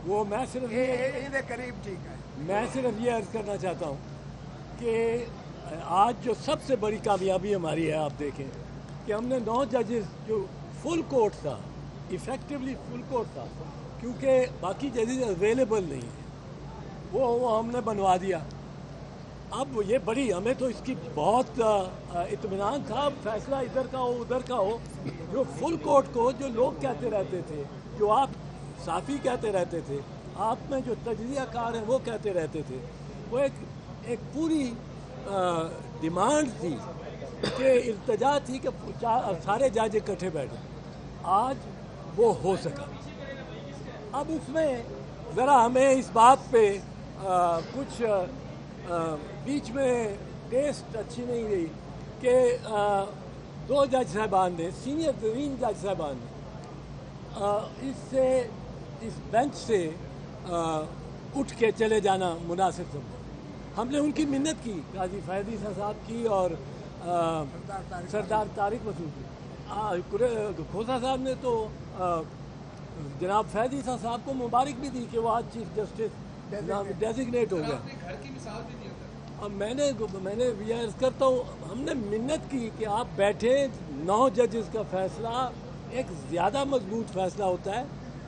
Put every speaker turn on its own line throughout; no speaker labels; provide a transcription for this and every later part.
وہ میں صرف
قریب ٹھیک ہے.
میں صرف یہ عرض کرنا چاہتا ہوں کہ آج جو سب سے بڑی کامیابی ہماری ہے، آپ دیکھیں کہ ہم نے 9 ججز جو فل کورٹ تھا، ایفیکٹولی فل کورٹ تھا، کیونکہ باقی ججز اویلیبل نہیں ہیں، وہ ہم نے بنوا دیا. اب یہ بڑی ہمیں تو اس کی بہت اطمینان تھا، فیصلہ ادھر کا ہو ادھر کا ہو. جو فل کورٹ کو جو لوگ کہتے رہتے تھے، جو آپ صافی کہتے رہتے تھے، آپ میں جو تجزیہ کار ہیں وہ کہتے رہتے تھے، وہ ایک پوری ڈیمانڈ تھی کہ التجا تھی کہ سارے جج اکٹھے بیٹھے. آج وہ ہو سکا. اب اس میں ذرا ہمیں اس بات پہ کچھ بیچ میں ٹیسٹ اچھی نہیں رہی کہ 2 جج صاحبان نے، سینئر ترین جج صاحبان نے اس بینچ سے اٹھ کے چلے جانا مناسب سمجھا. ہم نے ان کی منت کی، قاضی فیض عیسیٰ صاحب کی اور سردار طارق مسعود کی. کھوسا صاحب نے تو جناب فیض عیسیٰ صاحب کو مبارک بھی دی کہ وہ آج چیف جسٹس ڈیزگنیٹ ہو گیا. اب میں نے یہ عرض کرتا ہوں، ہم نے منت کی کہ آپ بیٹھیں. 9 ججز کا فیصلہ ایک زیادہ مضبوط فیصلہ ہوتا ہے.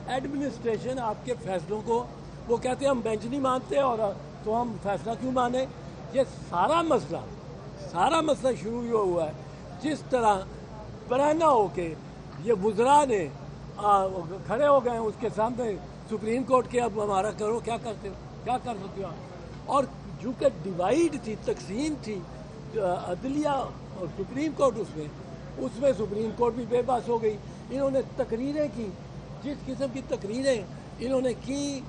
ایڈمنسٹریشن آپ کے فیصلوں کو، وہ کہتے ہیں ہم بینچ نہیں مانتے اور تو ہم فیصلہ کیوں مانیں. یہ سارا مسئلہ شروع ہوا ہے جس طرح برہنہ ہو کے یہ وزراء نے کھڑے ہو گئے ہیں اس کے سامنے سپریم کورٹ کے، اب ہمارا کرو، کیا کرتے ہو، کیا کر سکتے ہو. اور چونکہ ڈیوائیڈ تھی، تقسیم تھی عدلیہ اور سپریم کورٹ، اس میں سپریم کورٹ بھی بے بس ہو گئی. انہوں نے تقریریں کی، جس قسم کی تقریریں انہوں نے کی،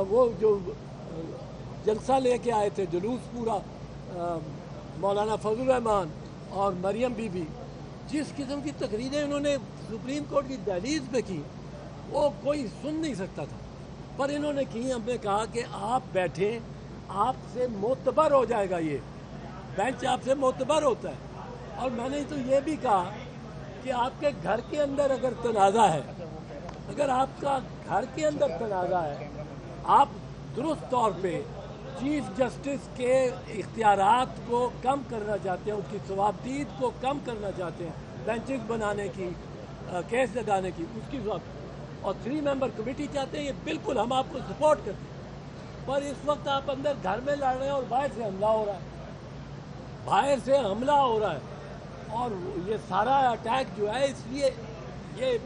وہ جو جلسہ لے کے آئے تھے، جلوس پورا، مولانا فضل الرحمان اور مریم بی بی، جس قسم کی تقریریں انہوں نے سپریم کورٹ کی دہلیز پہ کی، وہ کوئی سن نہیں سکتا تھا. پر انہوں نے کی. ہم نے کہا کہ آپ بیٹھیں، آپ سے معتبر ہو جائے گا، یہ بینچ آپ سے معتبر ہوتا ہے. اور میں نے تو یہ بھی کہا کہ آپ کے گھر کے اندر اگر تنازع ہے، اگر آپ کا گھر کے اندر تنازع ہے، آپ درست طور پہ چیف جسٹس کے اختیارات کو کم کرنا چاہتے ہیں، اس کی ثوابدید کو کم کرنا چاہتے ہیں، بینچز بنانے کی، کیس لگانے کی، اس کی ضابط اور 3 ممبر کمیٹی چاہتے ہیں، یہ بالکل ہم آپ کو سپورٹ کرتے ہیں. پر اس وقت آپ اندر گھر میں لڑ رہے ہیں اور باہر سے حملہ ہو رہا ہے، اور یہ سارا اٹیک جو ہے، اس لیے یہ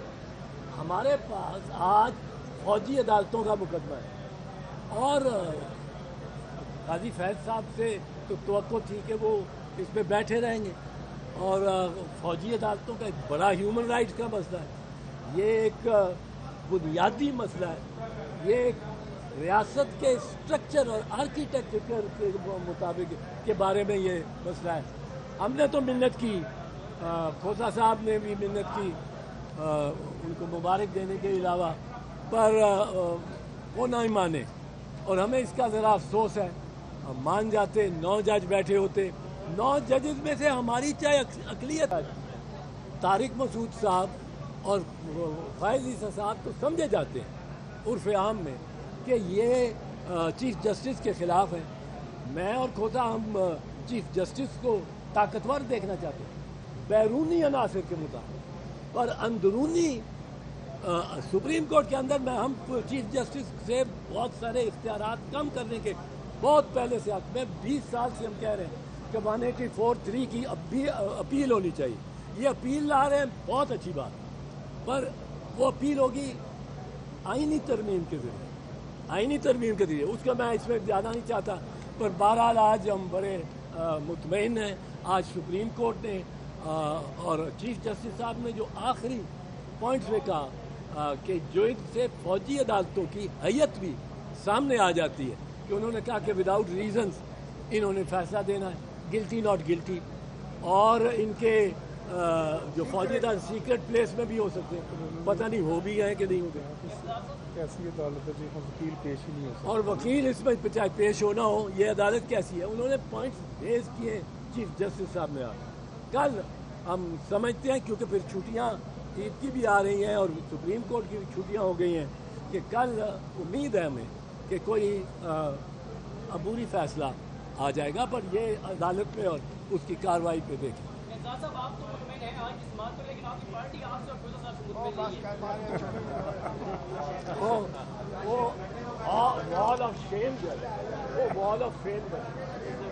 ہمارے پاس آج فوجی عدالتوں کا مقدمہ ہے. اور قاضی فیض صاحب سے تو توقع تھی کہ وہ اس پہ بیٹھے رہیں گے، اور فوجی عدالتوں کا ایک بڑا ہیومن رائٹس کا مسئلہ ہے. یہ ایک بنیادی مسئلہ ہے. یہ ایک ریاست کے اسٹرکچر اور آرکیٹیکچر کے مطابق کے بارے میں یہ مسئلہ ہے. ہم نے تو منت کی، کھوسا صاحب نے بھی منت کی ان کو مبارک دینے کے علاوہ، پر وہ نہیں مانے. اور ہمیں اس کا ذرا افسوس ہے. ہم مان جاتے، 9 جج بیٹھے ہوتے. 9 ججز میں سے ہماری چاہے اقلیت ہے، طارق مسعود صاحب اور فیض عیسیٰ صاحب تو سمجھے جاتے ہیں عرف عام میں کہ یہ چیف جسٹس کے خلاف ہیں. میں اور کھوسا ہم چیف جسٹس کو طاقتور دیکھنا چاہتے ہیں بیرونی عناصر کے مطابق، پر اندرونی سپریم کورٹ کے اندر ہم چیف جسٹس سے بہت سارے اختیارات کم کرنے کے بہت پہلے سے، میں 20 سال سے ہم کہہ رہے ہیں کہ 184(3) کی اب بھی اپیل ہونی چاہیے. یہ اپیل لا رہے ہیں، بہت اچھی بات، پر وہ اپیل ہوگی آئینی ترمیم کے ذریعے. اس کا میں اس میں زیادہ نہیں چاہتا. پر بہرحال آج ہم بڑے مطمئن ہیں. آج سپریم کورٹ نے اور چیف جسٹس صاحب نے جو آخری پوائنٹس میں کہا کہ جو ان سے فوجی عدالتوں کی حیت بھی سامنے آ جاتی ہے، کہ انہوں نے کہا کہ وداؤٹ ریزنز انہوں نے فیصلہ دینا ہے، گلٹی ناٹ گلٹی. اور ان کے جو فوجی عدالت سیکرٹ پلیس میں بھی ہو سکتے ہیں، پتہ نہیں ہو بھی گئے کہ نہیں ہو گئے.
ایسی عدالت ہے جس میں وکیل پیش ہی نہیں ہو سکتا،
اور وکیل اس میں چاہے پیش ہونا ہو، یہ عدالت کیسی ہے. انہوں نے پوائنٹس ریز کیے چیف جسٹس صاحب نے. کل ہم سمجھتے ہیں، کیونکہ پھر چھٹیاں عید کی بھی آ رہی ہیں اور سپریم کورٹ کی بھی چھٹیاں ہو گئی ہیں، کہ کل امید ہے ہمیں کہ کوئی عبوری فیصلہ آ جائے گا، پر یہ عدالت پہ اور اس کی کارروائی پہ دیکھیں۔
اعجاز صاحب آپ تو مطمئن ہیں آج اس بات پر، لیکن آپ کی پارٹی آپ سے اور فیروز صاحب سے مطمئن نہیں ہے۔
وہ وال آف شیم جو ہے وہ وال آف فیم جو ہے